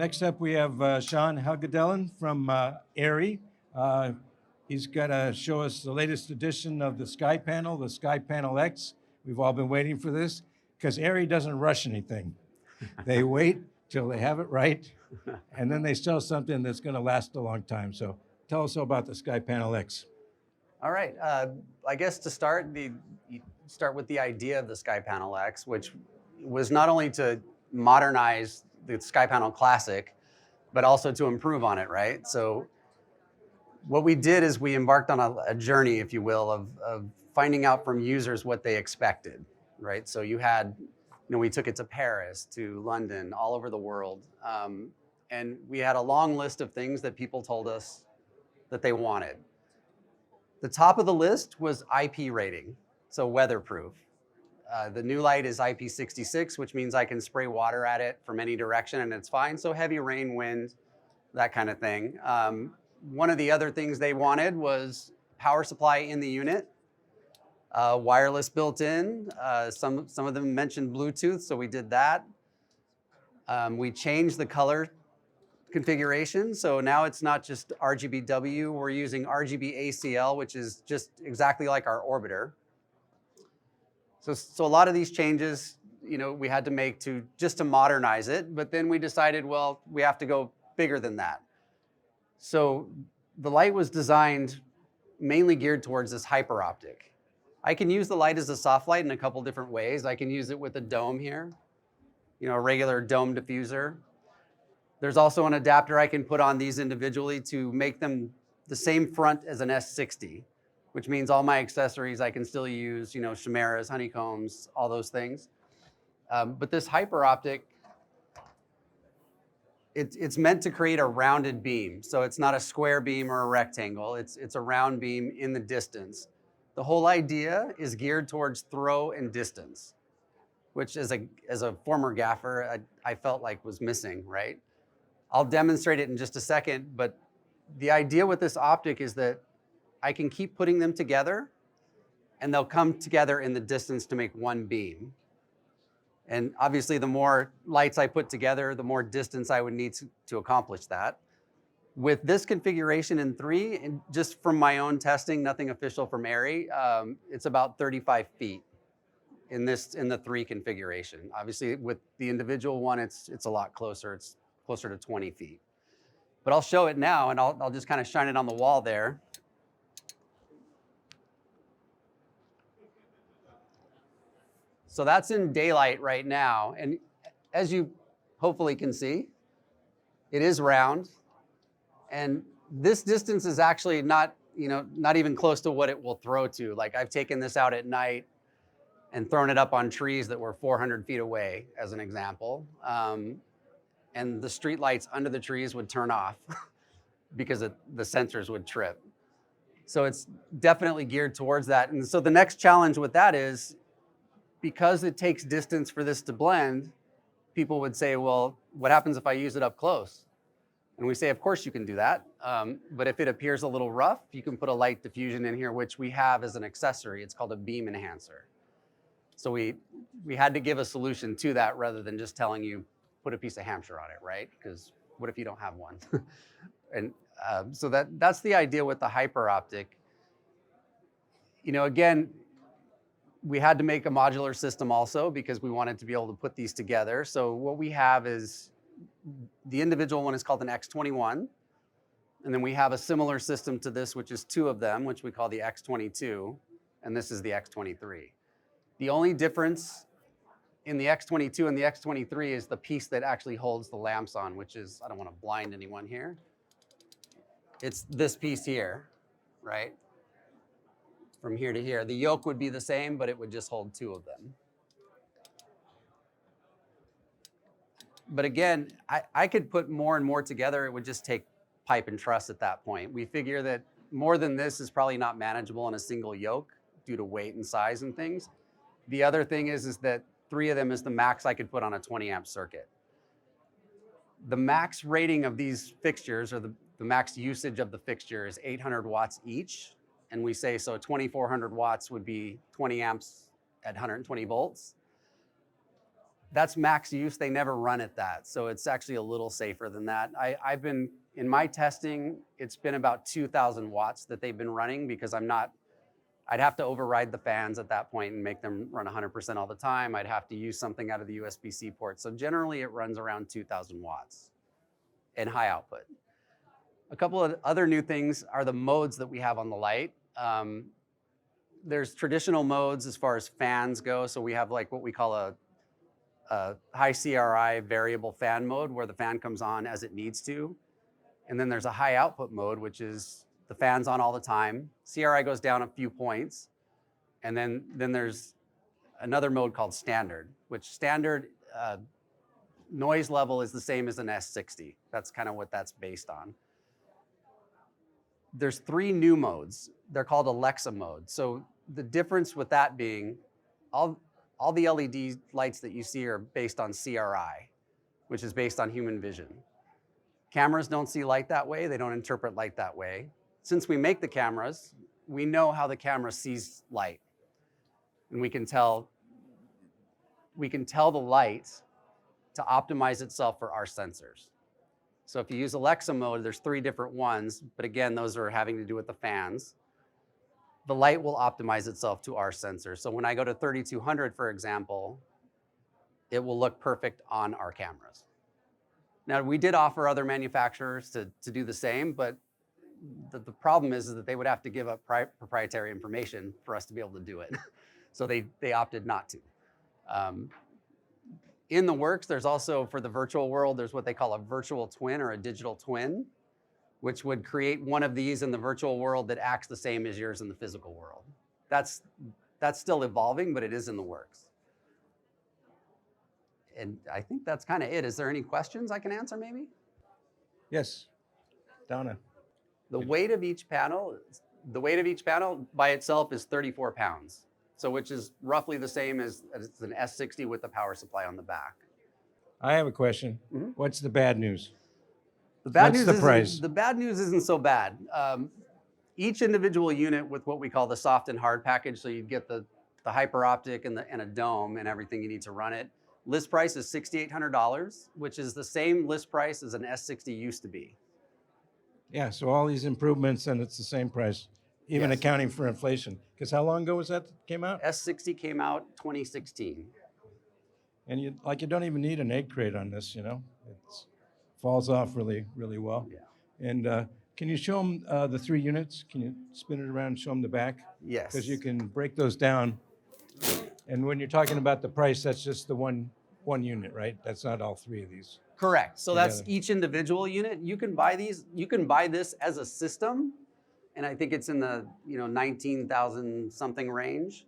Next up, we have Shawn Helgedalen from ARRI. He's going to show us the latest edition of the SkyPanel, the SkyPanel X. We've all been waiting for this because ARRI doesn't rush anything. They wait till they have it right, and then they sell something that's going to last a long time. So tell us all about the SkyPanel X. All right. I guess to start, you start with the idea of the SkyPanel X, which was not only to modernize the SkyPanel Classic, but also to improve on it, right? So what we did is we embarked on a journey, if you will, of finding out from users what they expected, right? So we took it to Paris, to London, all over the world. And we had a long list of things that people told us that they wanted. The top of the list was IP rating, so weatherproof. The new light is IP66, which means I can spray water at it from any direction and it's fine. So heavy rain, wind, that kind of thing. One of the other things they wanted was power supply in the unit, wireless built in. Some of them mentioned Bluetooth, so we did that. We changed the color configuration. So now it's not just RGBW, we're using RGB ACL, which is just exactly like our orbiter. So a lot of these changes, we had to make just to modernize it, but then we decided, well, we have to go bigger than that. So the light was designed mainly geared towards this hyper optic. I can use the light as a soft light in a couple different ways. I can use it with a dome here, a regular dome diffuser. There's also an adapter I can put on these individually to make them the same front as an S60, which means all my accessories I can still use, chimeras, honeycombs, all those things. But this hyper optic, it's meant to create a rounded beam. So it's not a square beam or a rectangle. It's a round beam in the distance. The whole idea is geared towards throw and distance, which as a former gaffer, I felt like was missing, right? I'll demonstrate it in just a second, but the idea with this optic is that I can keep putting them together and they'll come together in the distance to make one beam. And obviously the more lights I put together, the more distance I would need to accomplish that. With this configuration in 3, and just from my own testing, nothing official from ARRI, it's about 35 feet in the 3 configuration. Obviously with the individual one, it's a lot closer. It's closer to 20 feet. But I'll show it now and I'll just kind of shine it on the wall there. So that's in daylight right now. And as you hopefully can see, it is round. And this distance is actually not even close to what it will throw to. Like I've taken this out at night and thrown it up on trees that were 400 feet away, as an example. And the street lights under the trees would turn off because the sensors would trip. So it's definitely geared towards that. And so the next challenge with that is, because it takes distance for this to blend, people would say, well, what happens if I use it up close? And we say, of course you can do that. But if it appears a little rough, you can put a light diffusion in here, which we have as an accessory. It's called a beam enhancer. So we had to give a solution to that rather than just telling you, put a piece of hamster on it, right? Because what if you don't have one? And so that's the idea with the hyper optic. Again, we had to make a modular system also because we wanted to be able to put these together. So what we have is the individual one is called an X21. And then we have a similar system to this, which is 2 of them, which we call the X22. And this is the X23. The only difference in the X22 and the X23 is the piece that actually holds the lamps on, which is, I don't want to blind anyone here. It's this piece here, right? From here to here. The yoke would be the same, but it would just hold 2 of them. But again, I could put more and more together. It would just take pipe and truss at that point. We figure that more than this is probably not manageable in a single yoke due to weight and size and things. The other thing is that 3 of them is the max I could put on a 20 amp circuit. The max rating of these fixtures, or the max usage of the fixture, is 800 watts each. And we say, so 2,400 watts would be 20 amps at 120 volts. That's max use. They never run at that. So it's actually a little safer than that. I've been, in my testing, it's been about 2,000 watts that they've been running because I'd have to override the fans at that point and make them run 100% all the time. I'd have to use something out of the USB-C port. So generally it runs around 2,000 watts and high output. A couple of other new things are the modes that we have on the light. There's traditional modes as far as fans go. So we have like what we call a high CRI variable fan mode where the fan comes on as it needs to. And then there's a high output mode, which is the fan's on all the time. CRI goes down a few points. And then there's another mode called standard, which standard noise level is the same as an S60. That's kind of what that's based on. There's 3 new modes. They're called Alexa mode. So the difference with that being all the LED lights that you see are based on CRI, which is based on human vision. Cameras don't see light that way. They don't interpret light that way. Since we make the cameras, we know how the camera sees light. And we can tell the light to optimize itself for our sensors. So if you use Alexa mode, there's 3 different ones, but again, those are having to do with the fans. The light will optimize itself to our sensor. So when I go to 3200, for example, it will look perfect on our cameras. Now, we did offer other manufacturers to do the same, but the problem is that they would have to give up proprietary information for us to be able to do it. So they opted not to. In the works, there's also, for the virtual world, there's what they call a virtual twin or a digital twin, which would create one of these in the virtual world that acts the same as yours in the physical world. That's still evolving, but it is in the works. And I think that's kind of it. Is there any questions I can answer maybe? Yes, Donna. The weight of each panel by itself is 34 pounds. So which is roughly the same as an S60 with the power supply on the back. I have a question. Mm-hmm. What's the bad news? The bad What's news the price? The bad news isn't so bad. Each individual unit with what we call the soft and hard package, so you'd get the hyper optic and a dome and everything you need to run it. List price is $6,800, which is the same list price as an S60 used to be. Yeah, so all these improvements and it's the same price, even Yes. accounting for inflation. Because how long ago was that came out? S60 came out 2016. And you don't even need an egg crate on this, It falls off really, really well. Yeah. And can you show them the 3 units? Can you spin it around and show them the back? Yes. Because you can break those down. And when you're talking about the price, that's just the one unit, right? That's not all 3 of these. Correct. So that's Together. each individual unit. You can buy these. You can buy this as a system, and I think it's in the 19,000 something range.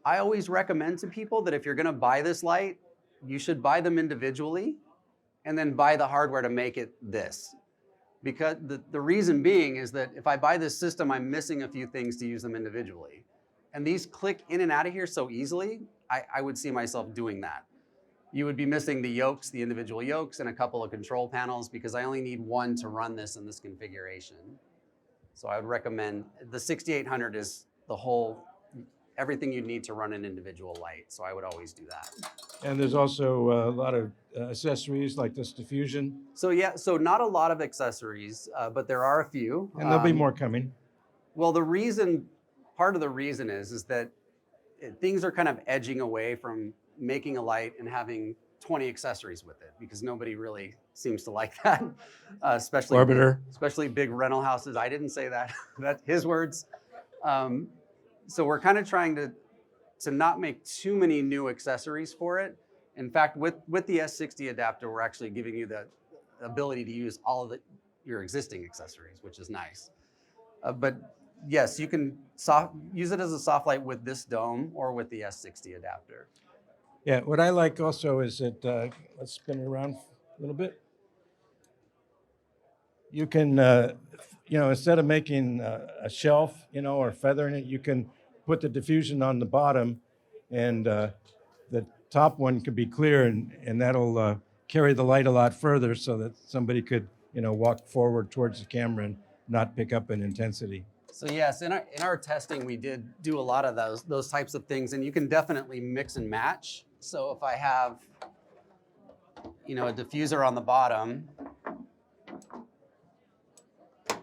I always recommend to people that if you're going to buy this light, you should buy them individually, and then buy the hardware to make it this. Because the reason being is that if I buy this system, I'm missing a few things to use them individually. And these click in and out of here so easily, I would see myself doing that. You would be missing the yokes, the individual yokes, and a couple of control panels because I only need one to run this in this configuration. So I would recommend the 6800 is everything you need to run an individual light. So I would always do that. And there's also a lot of accessories like this diffusion. So yeah, so not a lot of accessories, but there are a few. And there'll be more coming. Well, part of the reason is that things are kind of edging away from making a light and having 20 accessories with it because nobody really seems to like that, especially Orbiter. especially big rental houses. I didn't say that. That's his words. So we're kind of trying to not make too many new accessories for it. In fact, with the S60 adapter, we're actually giving you the ability to use all of your existing accessories, which is nice. But yes, you can use it as a soft light with this dome or with the S60 adapter. Yeah, what I like also is that, let's spin it around a little bit. You can, instead of making a shelf, or feathering it, you can put the diffusion on the bottom and the top one could be clear and that'll carry the light a lot further so that somebody could, walk forward towards the camera and not pick up an intensity. So yes, in our testing, we did do a lot of those types of things, and you can definitely mix and match. So if I have, a diffuser on the bottom,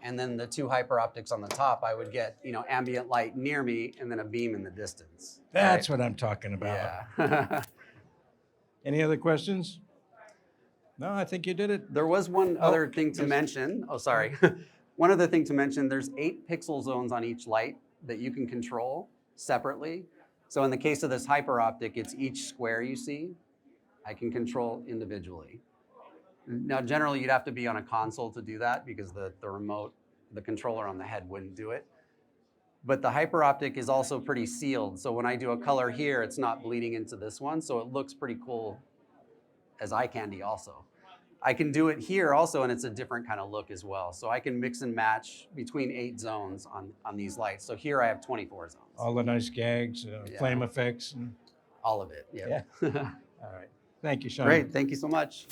and then the 2 hyper optics on the top, I would get, ambient light near me and then a beam in the distance. That's right? what I'm talking about. Yeah. Any other questions? No, I think you did it. There was one other thing to yes. mention. Oh, sorry. One other thing to mention, there's 8 pixel zones on each light that you can control separately. So in the case of this hyper optic, it's each square you see, I can control individually. Now, generally, you'd have to be on a console to do that because the remote, the controller on the head wouldn't do it. But the hyper optic is also pretty sealed. So when I do a color here, it's not bleeding into this one. So it looks pretty cool as eye candy also. I can do it here also, and it's a different kind of look as well. So I can mix and match between 8 zones on these lights. So here I have 24 zones. All the nice gags, Yeah. flame effects. And... All of it, yeah. All right. Thank you, Shawn. Great, thank you so much.